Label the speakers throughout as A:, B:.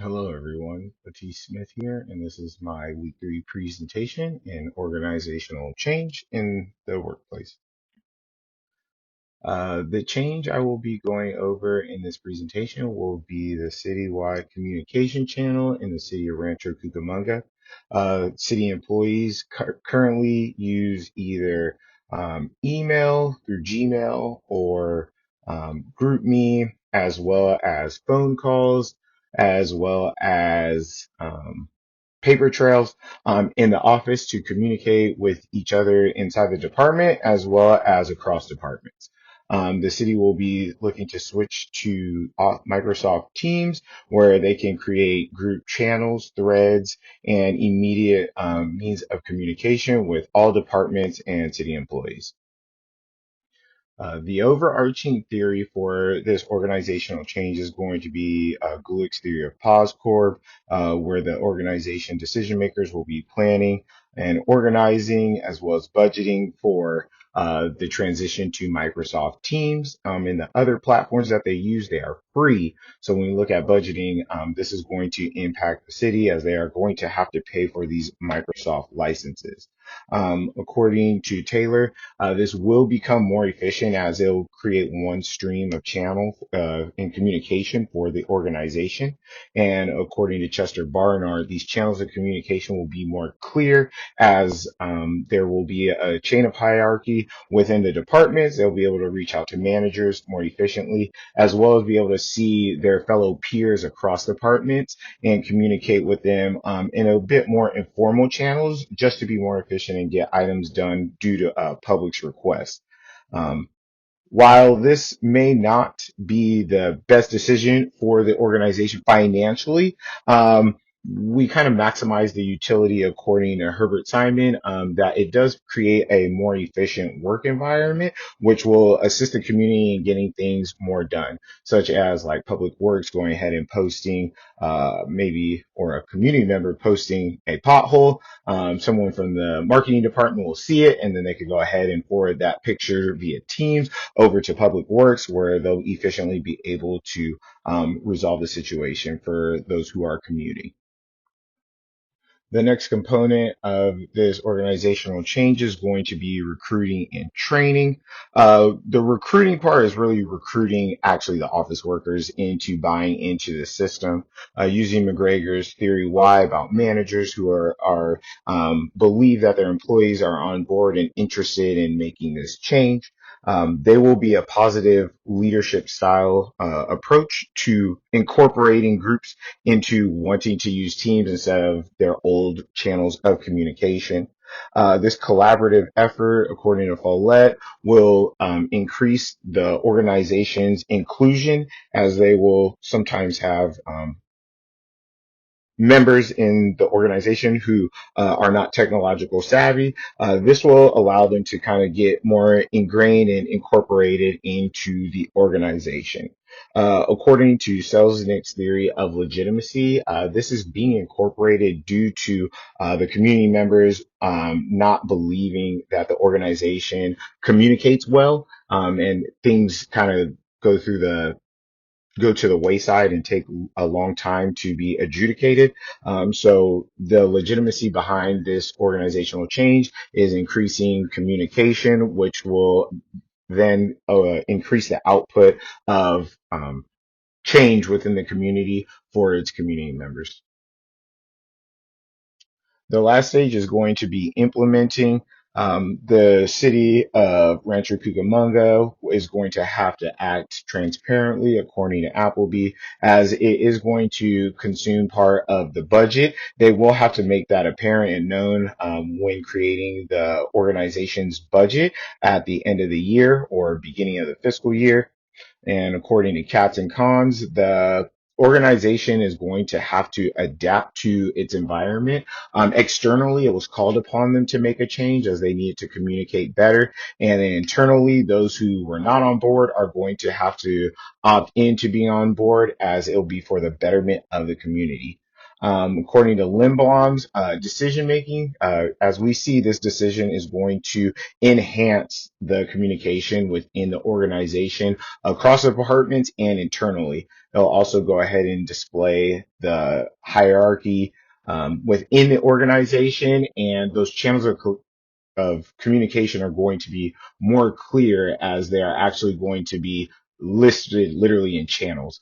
A: Hello, everyone. Atif Smith here, and this is my weekly presentation in organizational change in the workplace. The change I will be going over in this presentation will be the citywide communication channel in the city of Rancho Cucamonga. City employees currently use either email through Gmail or GroupMe, as well as phone calls, as well as paper trails in the office to communicate with each other inside the department as well as across departments. The city will be looking to switch to Microsoft Teams, where they can create group channels, threads, and immediate means of communication with all departments and city employees. The overarching theory for this organizational change is going to be Gulick's theory of Pause Corp, where the organization decision makers will be planning and organizing as well as budgeting for the transition to Microsoft Teams. And the other platforms that they use, they are free. So when we look at budgeting, this is going to impact the city as they are going to have to pay for these Microsoft licenses. According to Taylor, this will become more efficient as it'll create one stream of channel in communication for the organization. And according to Chester Barnard, these channels of communication will be more clear as there will be a chain of hierarchy within the departments. They'll be able to reach out to managers more efficiently, as well as be able to see their fellow peers across departments and communicate with them in a bit more informal channels just to be more efficient and get items done due to public's request. Um, while this may not be the best decision for the organization financially, we kind of maximize the utility according to Herbert Simon, that it does create a more efficient work environment, which will assist the community in getting things more done, such as like public works going ahead and posting, maybe, or a community member posting a pothole. Someone from the marketing department will see it, and then they could go ahead and forward that picture via Teams over to Public Works, where they'll efficiently be able to resolve the situation for those who are commuting. The next component of this organizational change is going to be recruiting and training. The recruiting part is really recruiting actually the office workers into buying into the system, using McGregor's theory Y about managers who are believe that their employees are on board and interested in making this change. They will be a positive leadership style approach to incorporating groups into wanting to use Teams instead of their old channels of communication. This collaborative effort, according to Follett, will increase the organization's inclusion as they will sometimes have members in the organization who are not technological savvy. This will allow them to kind of get more ingrained and incorporated into the organization. According to Selznick's theory of legitimacy, this is being incorporated due to the community members not believing that the organization communicates well, and things kind of go to the wayside and take a long time to be adjudicated. So the legitimacy behind this organizational change is increasing communication, which will then increase the output of change within the community for its community members. The last stage is going to be implementing. The city of Rancho Cucamonga is going to have to act transparently, according to Appleby, as it is going to consume part of the budget. They will have to make that apparent and known when creating the organization's budget at the end of the year or beginning of the fiscal year. And according to Katz and Cons, the organization is going to have to adapt to its environment. Externally, it was called upon them to make a change as they needed to communicate better. And then internally, those who were not on board are going to have to opt into being on board as it'll be for the betterment of the community. According to Limbaum's decision making, as we see, this decision is going to enhance the communication within the organization across the departments and internally. It'll also go ahead and display the hierarchy within the organization, and those channels of communication are going to be more clear as they are actually going to be listed literally in channels.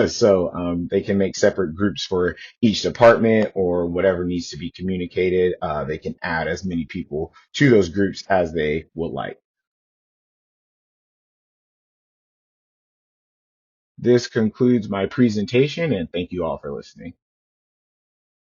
A: So they can make separate groups for each department or whatever needs to be communicated. They can add as many people to those groups as they would like. This concludes my presentation, and thank you all for listening.